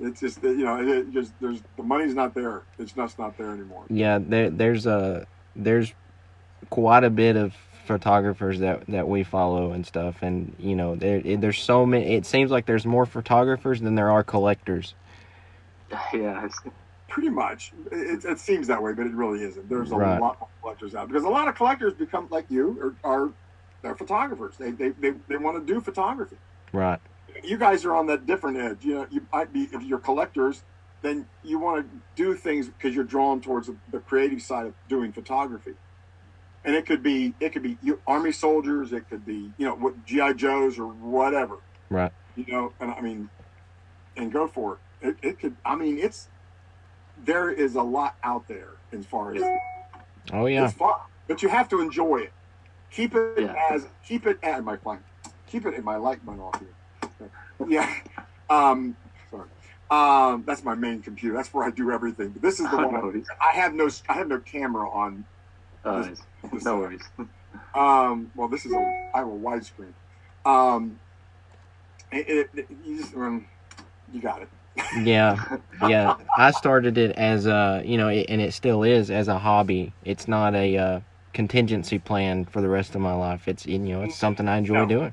It's just, you know, there's the money's not there. It's just not there anymore. Yeah, there's quite a bit of photographers that we follow and stuff, and you know, there's so many. It seems like there's more photographers than there are collectors. Yeah. Pretty much. It seems that way, but it really isn't. There's a Right. lot more collectors out, because a lot of collectors become like you, they're photographers. They want to do photography. Right. You guys are on that different edge. You know, you might be, if you're collectors, then you want to do things because you're drawn towards the creative side of doing photography. And it could be Army soldiers, it could be, you know, what GI Joes or whatever. Right. You know, and I mean, and go for it. It could. I mean, there is a lot out there as far as. Oh yeah. It's fun, but you have to enjoy it. Keep it at my fine. Keep it in my light button off here. Yeah. Sorry. That's my main computer. That's where I do everything. But this is the one. I have no camera on. This no worries. Well, this is I have a widescreen. You got it. Yeah. I started it as and it still is as a hobby. It's not a contingency plan for the rest of my life. It's it's something I enjoy doing.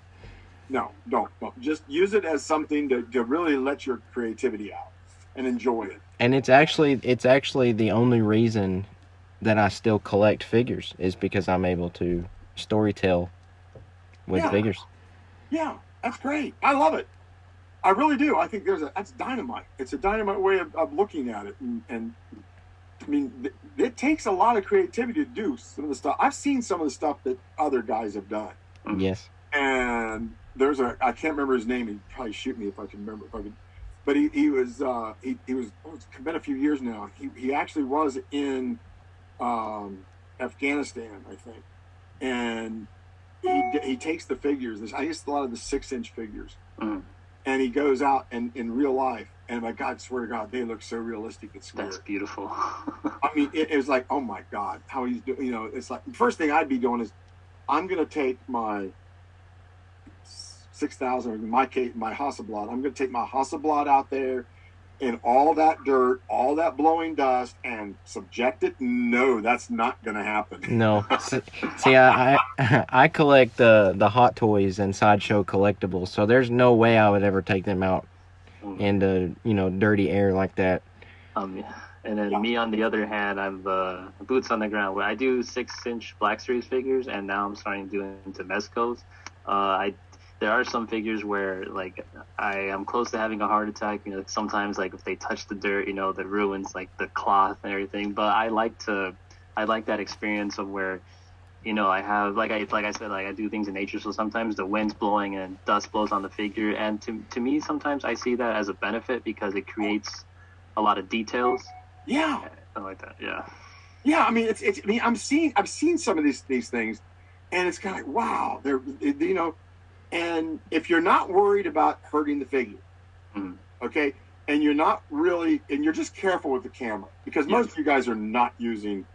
No, don't. Just use it as something to really let your creativity out and enjoy it. And it's actually the only reason that I still collect figures is because I'm able to storytell with figures. Yeah, that's great. I love it. I really do. I think that's dynamite. It's a dynamite way of looking at it. And I mean, it takes a lot of creativity to do some of the stuff. I've seen some of the stuff that other guys have done. Yes. And I can't remember his name. He'd probably shoot me if I can remember. But he was it's been a few years now. He actually was in Afghanistan, I think. And he takes the figures. I guess a lot of the 6-inch figures. Mm. And he goes out and in real life, and my God, swear to God, they look so realistic. It's scary. That's beautiful. I mean, it was like, oh my God, how he's doing. You know, it's like the first thing I'd be doing is, I'm gonna take my 6,000, or in my case, my Hasselblad. I'm gonna take my Hasselblad out there, and all that dirt, all that blowing dust, and subject it. No, that's not gonna happen. No. See, I collect the Hot Toys and Sideshow collectibles, so there's no way I would ever take them out into dirty air like that. And then me, on the other hand, I'm boots on the ground. Where I do 6-inch Black Series figures, and now I'm starting to do into Mezcos. There are some figures where, like, I am close to having a heart attack. You know, sometimes, like, if they touch the dirt, that ruins, like, the cloth and everything. But I like that experience of where, I have, like I said, like, I do things in nature. So sometimes the wind's blowing and dust blows on the figure. And to me, sometimes I see that as a benefit because it creates a lot of details. Yeah. I like that. Yeah. Yeah. I mean, I mean, I've seen some of these things, and it's kind of like, wow, and if you're not worried about hurting the figure, okay, and you're just careful with the camera, because most of you guys are not using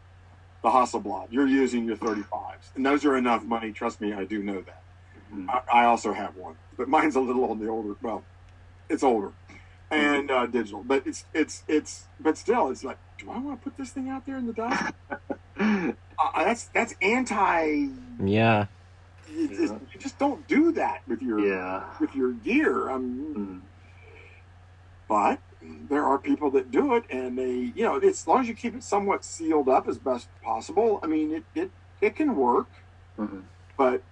the Hasselblad. You're using your 35s, and those are enough money. Trust me, I do know that. I also have one, but mine's a little on the older. Well, it's older and digital, but but still, it's like, do I want to put this thing out there in the dust? That's anti. Yeah. You just don't do that with your gear. But there are people that do it, and they, as long as you keep it somewhat sealed up as best possible. I mean, it can work, but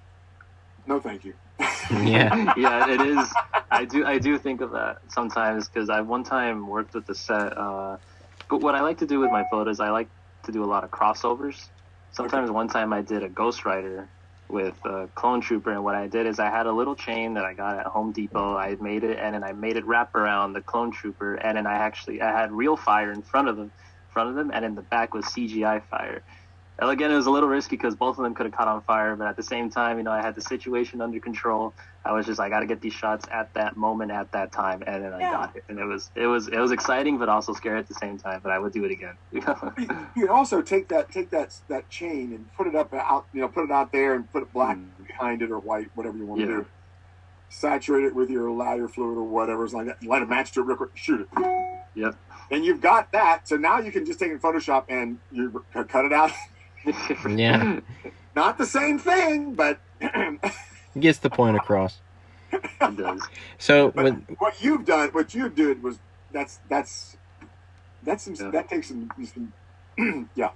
no, thank you. Yeah. Yeah, it is. I do think of that sometimes because I one time worked with the set. But what I like to do with my photos, I like to do a lot of crossovers. Sometimes one time I did a Ghost Rider with a Clone Trooper, and what I did is I had a little chain that I got at Home Depot. I made it, and then I made it wrap around the Clone Trooper, and then I had real fire in front of them, and in the back was CGI fire. Well, again, it was a little risky because both of them could have caught on fire, but at the same time, I had the situation under control. I was just, I got to get these shots at that moment, at that time, and then I got it. And it was exciting, but also scary at the same time. But I would do it again. You can also take that chain and put it up out, put it out there and put it black behind it or white, whatever you want to do. Saturate it with your ladder fluid or whatever, it's like that. Light a match to it real quick, shoot it. Yep. And you've got that, so now you can just take it in Photoshop and you cut it out. Yeah. Not the same thing, but gets the point across. It does. So what you did was that takes some yeah.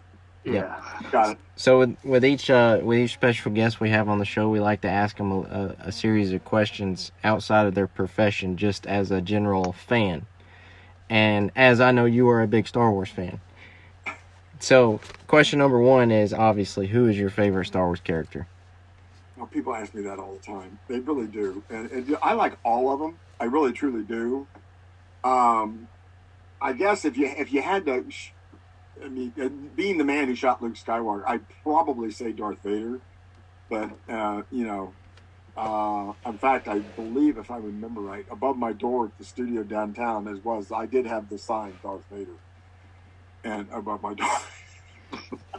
Got it. So with each special guest we have on the show, we like to ask them a series of questions outside of their profession, just as a general fan. And as I know, you are a big Star Wars fan. So, question number one is, obviously, who is your favorite Star Wars character? Well, people ask me that all the time. They really do. And I like all of them. I really, truly do. I guess if you had to... being the man who shot Luke Skywalker, I'd probably say Darth Vader. But, in fact, I believe, if I remember right, above my door at the studio downtown, I did have the sign Darth Vader. And above my door.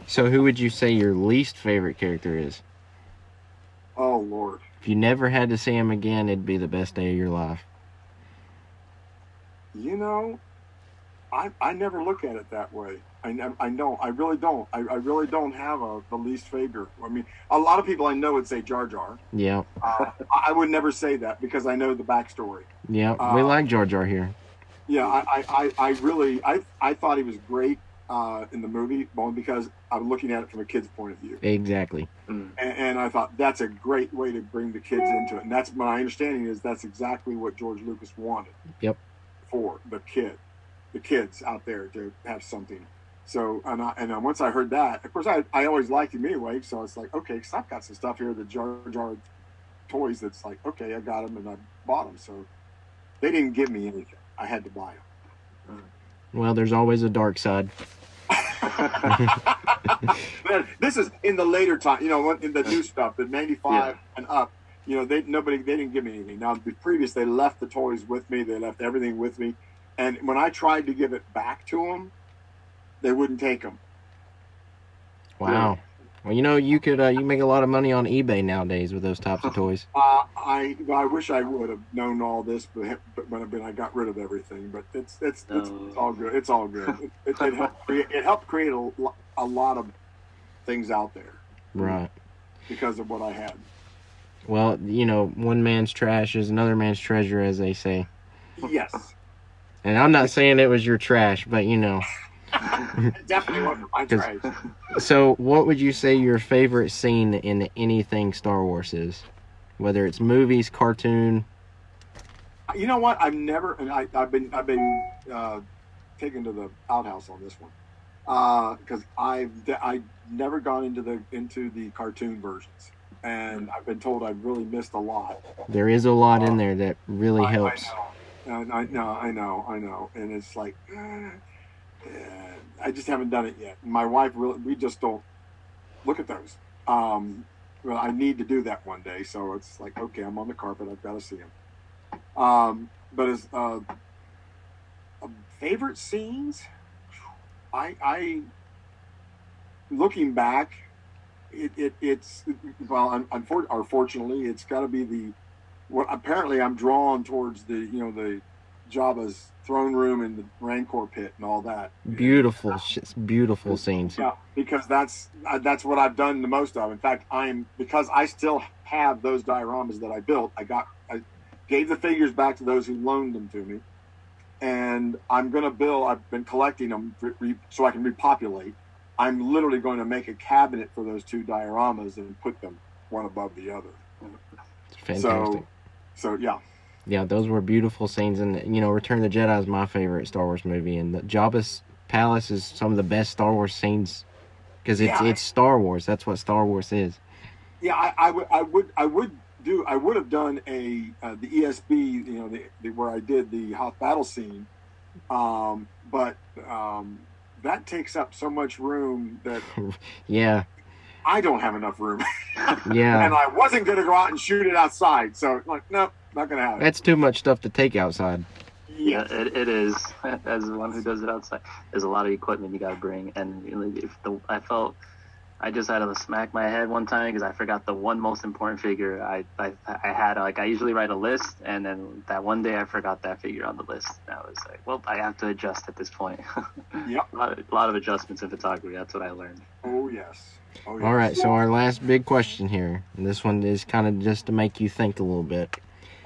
So who would you say your least favorite character is? Oh, Lord. If you never had to see him again, it'd be the best day of your life. I never look at it that way. I really don't. I really don't have the least favorite. I mean, a lot of people I know would say Jar Jar. Yeah. I would never say that because I know the backstory. Yeah, we like Jar Jar here. Yeah, I thought he was great in the movie, only because I'm looking at it from a kid's point of view. Exactly. And I thought that's a great way to bring the kids into it. And that's my understanding is that's exactly what George Lucas wanted. Yep. For the kids out there to have something. So, and once I heard that, of course, I always liked him anyway. So it's like, okay, because I've got some stuff here, the Jar Jar toys that's like, okay, I got them and I bought them. So they didn't give me anything. I had to buy them. Well, there's always a dark side. This is in the later time, in the new stuff, the 95 and up. They didn't give me anything. Now, the previous, they left the toys with me. They left everything with me. And when I tried to give it back to them, they wouldn't take them. Wow. Well, you could you make a lot of money on eBay nowadays with those types of toys. I wish I would have known all this, but I got rid of everything. But it's all good. It's all good. It helped create a lot of things out there. Right. Because of what I had. Well, one man's trash is another man's treasure, as they say. Yes. And I'm not saying it was your trash, but It definitely wasn't my trash. So, what would you say your favorite scene in anything Star Wars is? Whether it's movies, cartoon. You know what? I've been taken to the outhouse on this one because I've never gone into the cartoon versions, and I've been told I've really missed a lot. There is a lot in there that really helps. I know, and it's like. I just haven't done it yet. My wife we just don't look at those. Well, I need to do that one day. So it's like, okay, I'm on the carpet. I've got to see them. But as favorite scenes, I looking back, it's unfortunately, it's got to be what apparently I'm drawn towards the Jabba's throne room and the Rancor pit and all that. Beautiful scenes. Yeah, because that's what I've done the most of. In fact, because I still have those dioramas that I built. I gave the figures back to those who loaned them to me, and I'm going to build. I've been collecting them so I can repopulate. I'm literally going to make a cabinet for those two dioramas and put them one above the other. Fantastic. So yeah. Yeah, those were beautiful scenes, and Return of the Jedi is my favorite Star Wars movie, and the Jabba's palace is some of the best Star Wars scenes because it's Star Wars. That's what Star Wars is. Yeah, I would have done the ESB, where I did the Hoth battle scene, but that takes up so much room that yeah, I don't have enough room. Yeah, and I wasn't going to go out and shoot it outside, so no, not going to happen. That's too much stuff to take outside. Yeah, it is. As the one who does it outside, there's a lot of equipment you got to bring, and I just had to smack my head one time because I forgot the one most important figure I had. Like, I usually write a list, and then that one day I forgot that figure on the list. And I was like, well, I have to adjust at this point. Yep. A lot of adjustments in photography. That's what I learned. Oh, yes. Oh, yes. All right, so our last big question here, and this one is kind of just to make you think a little bit.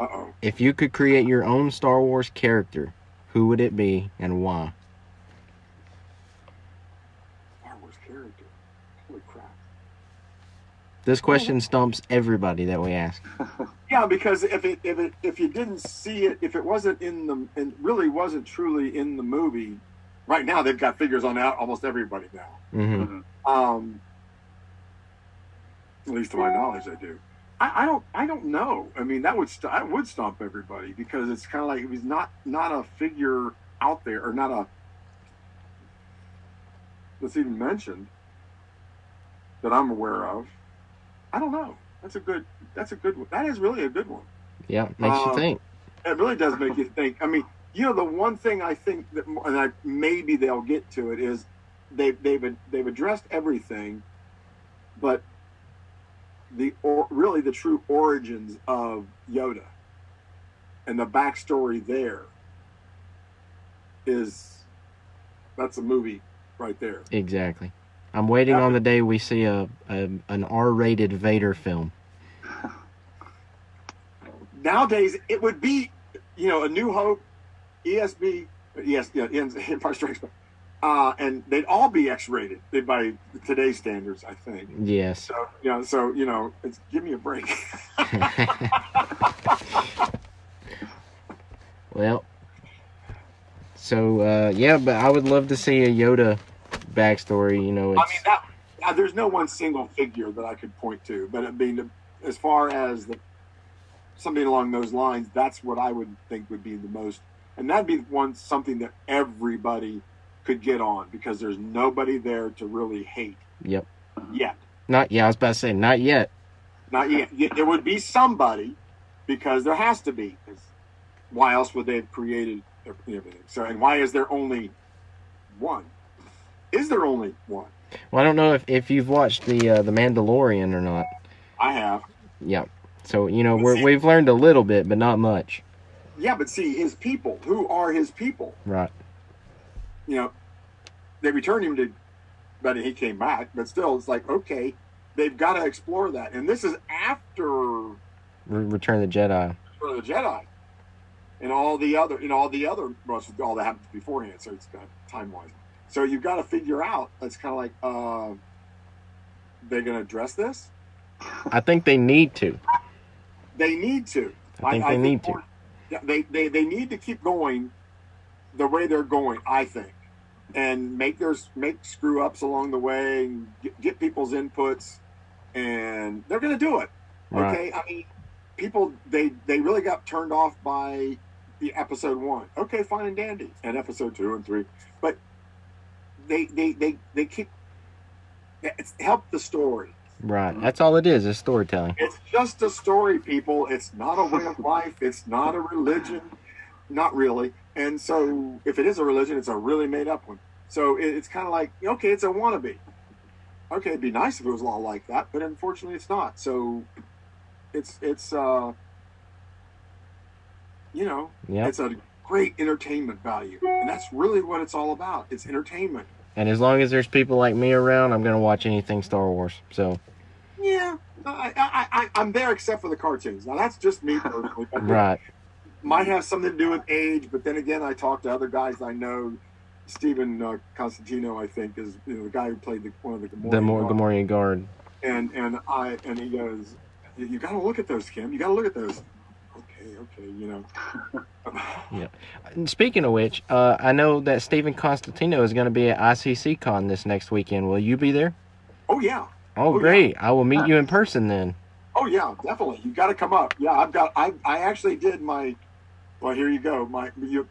Uh-oh. If you could create your own Star Wars character, who would it be and why? Star Wars character? Holy crap. This question stumps everybody that we ask. Yeah, because if you didn't see it, if it wasn't really wasn't truly in the movie, right now they've got figures on almost everybody now. Mm-hmm. At least to my knowledge, they do. I don't know. I mean, that would stomp everybody because it's kind of like it was not a figure out there, or not a that's even mentioned that I'm aware of. I don't know. That's a good one. That is really a good one. Yeah, makes you think. It really does make you think. I mean, the one thing I think that, and maybe they'll get to it, is they've addressed everything, but really the true origins of Yoda and the backstory there that's a movie right there. Exactly. I'm waiting on the day we see an R-rated Vader film. Nowadays, it would be, A New Hope, ESB, Empire Strikes Back, and they'd all be X-rated by today's standards, I think. Yes. So it's give me a break. Well, so but I would love to see a Yoda backstory. There's no one single figure that I could point to, but I mean, as far as something along those lines, that's what I would think would be the most, and that'd be something that everybody could get on, because there's nobody there to really hate. Yep. Yet. I was about to say, not yet. Not yet. There would be somebody, because there has to be. Why else would they have created everything? So, and why is there only one? Is there only one? Well, I don't know if you've watched the Mandalorian or not. I have. Yeah. So we've learned a little bit, but not much. Yeah, but see, his people. Who are his people? Right. They returned him but he came back. But still, it's like, okay, they've got to explore that. And this is after Return of the Jedi. Return of the Jedi, and all the other, all that happened beforehand. So it's got time wise. So you've got to figure out. It's kind of like, they're going to address this. I think they need to. They need to. I think they need to. They need to keep going the way they're going, I think, and make screw ups along the way, and get people's inputs, and they're going to do it. Okay, right. I mean, people they really got turned off by the episode 1. Okay, fine and dandy, and episode 2 and 3, but they keep help the story. Right, that's all it is storytelling. It's just a story, people. It's not a way of life. It's not a religion. Not really. And so if it is a religion, it's a really made up one. So it's kind of like, okay, it's a wannabe. Okay, it'd be nice if it was all like that, but unfortunately it's not. So it's it's a great entertainment value. And that's really what it's all about. It's entertainment. And as long as there's people like me around, I'm going to watch anything Star Wars. So yeah, I'm there except for the cartoons. Now that's just me personally. Right. Might have something to do with age, but then again, I talk to other guys I know. Stephen Constantino, I think, is the guy who played one of the Gamorrean Gamorrean Guard. And he goes, You got to look at those, Kim. You got to look at those. Okay, you know. Yeah. And speaking of which, I know that Stephen Constantino is going to be at ICC Con this next weekend. Will you be there? Oh yeah. Oh, great! Yeah. I will meet you in person then. Oh yeah, definitely. You got to come up. Yeah, I actually did my. Well, here you go.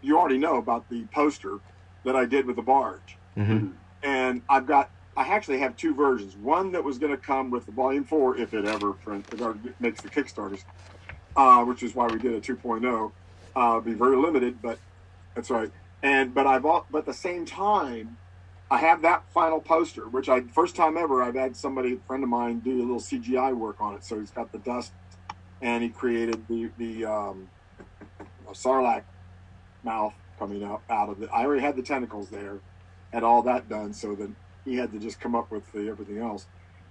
You already know about the poster that I did with the barge, and I actually have two versions. One that was going to come with the Volume 4 if it ever makes the Kickstarters, which is why we did a 2.0. Be very limited, but that's right. But at the same time, I have that final poster, which first time ever I've had a friend of mine, do a little CGI work on it. So he's got the dust, and he created the sarlacc mouth coming out of it. I already had the tentacles there, had all that done, so that he had to just come up with everything else.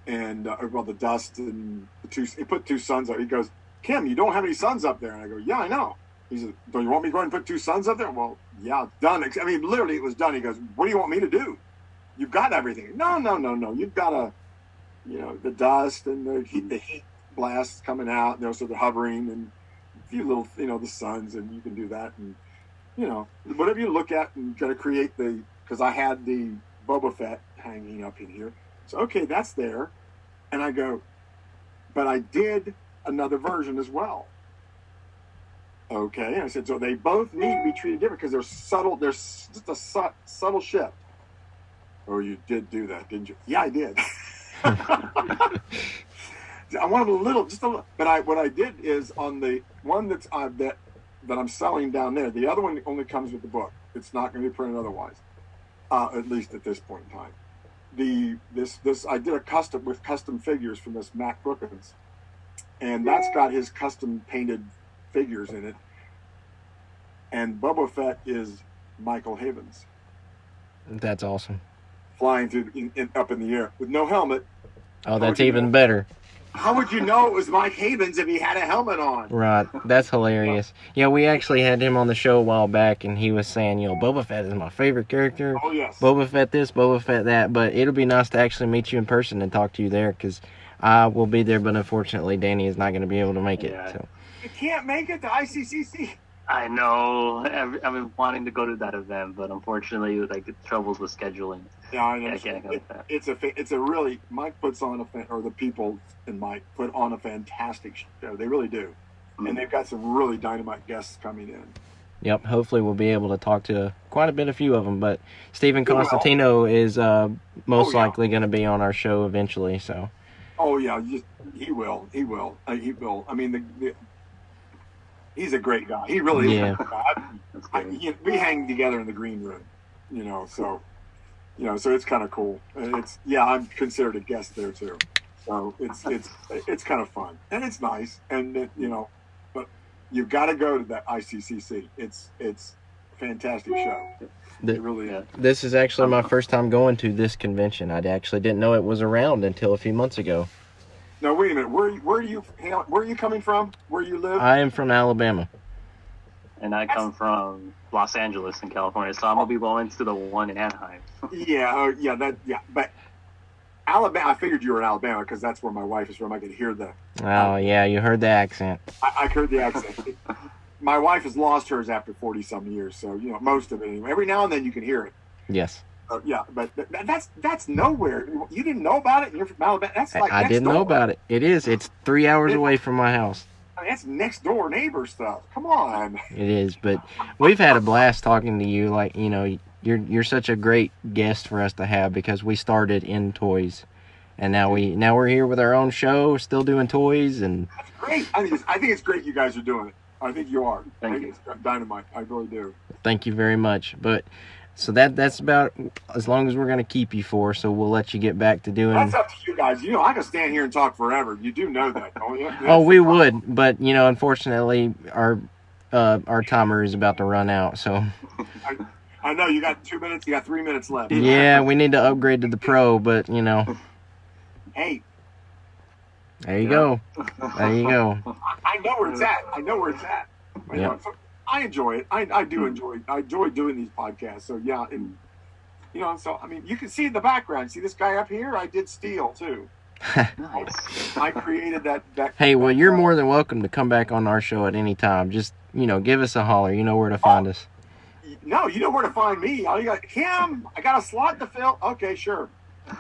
And the dust and he put 2 suns up. He goes, Kim, you don't have any suns up there. And I go, yeah, I know. He said, don't you want me to go ahead and put 2 suns up there? Well, yeah, done. I mean, literally, it was done. He goes, what do you want me to do? You've got everything. No. You've got the dust and the heat blasts coming out, so they're hovering, and a few little, the suns, and you can do that. And, whatever you look at and got to create because I had the Boba Fett hanging up in here. So, okay, that's there. And I go, but I did another version as well. Okay. And I said, so they both need to be treated different because they're subtle. There's just a subtle shift. Oh, you did do that, didn't you? Yeah, I did. I wanted a little. But what I did is on the one that I'm selling down there. The other one only comes with the book. It's not going to be printed otherwise, at least at this point in time. I did a custom figures from this Mac Brookins, and that's got his custom painted figures in it. And Boba Fett is Michael Havens. That's awesome. Flying through up in the air with no helmet. Oh, that's even better. How would you know it was Mike Havens if he had a helmet on? Right, that's hilarious. Yeah, we actually had him on the show a while back, and he was saying, Boba Fett is my favorite character. Oh, yes. Boba Fett this, Boba Fett that, but it'll be nice to actually meet you in person and talk to you there, because I will be there, but unfortunately, Danny is not going to be able to make it. So. You can't make it to ICCC. I know. I've been wanting to go to that event, but unfortunately, the troubles with scheduling. Yeah, I know. I can't go to that. It's a really, Mike puts on the people in Mike put on a fantastic show. They really do. Mm-hmm. And they've got some really dynamite guests coming in. Yep, hopefully we'll be able to talk to quite a few of them, but Stephen Constantino is most likely going to be on our show eventually, so. Oh, yeah, he will. I mean, he's a great guy. He really is. We hang together in the green room, so it's kind of cool. And I'm considered a guest there too. So it's kind of fun and it's nice. And but you've got to go to that ICCC. It's a fantastic show. It really is. This is actually my first time going to this convention. I actually didn't know it was around until a few months ago. Now wait a minute. Where are you coming from? Where you live? I am from Alabama. And I come from Los Angeles in California, so I'm gonna be going to the one in Anaheim. But Alabama. I figured you were in Alabama because that's where my wife is from. I could hear the. Oh yeah, you heard the accent. I heard the accent. My wife has lost hers after 40-some years, so most of it anyway. Every now and then you can hear it. Yes. But that's nowhere. You didn't know about it. And you're from Alabama. I didn't know about it. It is. It's 3 hours away from my house. I mean, that's next door neighbor stuff. Come on. It is, but we've had a blast talking to you. Like you're such a great guest for us to have because we started in toys, and now we're here with our own show, still doing toys, and that's great. I think it's great you guys are doing it. I think you are. Thank you. It's dynamite. I really do. Thank you very much. But so that's about as long as we're going to keep you for. So we'll let you get back to doing. That's up to you guys. I can stand here and talk forever. You do know that, don't you? Oh, we would, but unfortunately, our timer is about to run out. So. I know you got 2 minutes. You got 3 minutes left. Yeah, we need to upgrade to the Pro, but Hey. There you go. There you go. I know where it's at. Yeah. So I enjoy it. I do enjoy it. I enjoy doing these podcasts. So yeah, and so I mean, you can see in the background. See this guy up here? I did Steel too. Nice. I created that. Hey, well, you're more than welcome to come back on our show at any time. Just, give us a holler. You know where to find us. No, you know where to find me. All you got, Kim, I got a slot to fill. Okay, sure.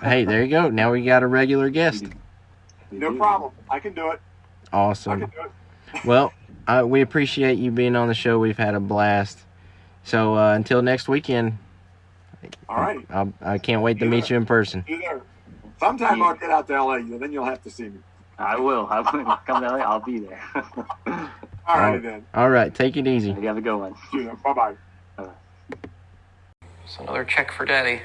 Hey, there you go. Now we got a regular guest. No problem. I can do it. Awesome. I can do it. Well, we appreciate you being on the show. We've had a blast. So until next weekend. All right. I can't wait to meet you in person. You there. Sometime I'll get out to LA, then you'll have to see me. I will. Come to LA, I'll be there. All right, then. All right. Take it easy. You have a good one. Bye-bye. 拜拜。 Bye bye. It's another check for Daddy.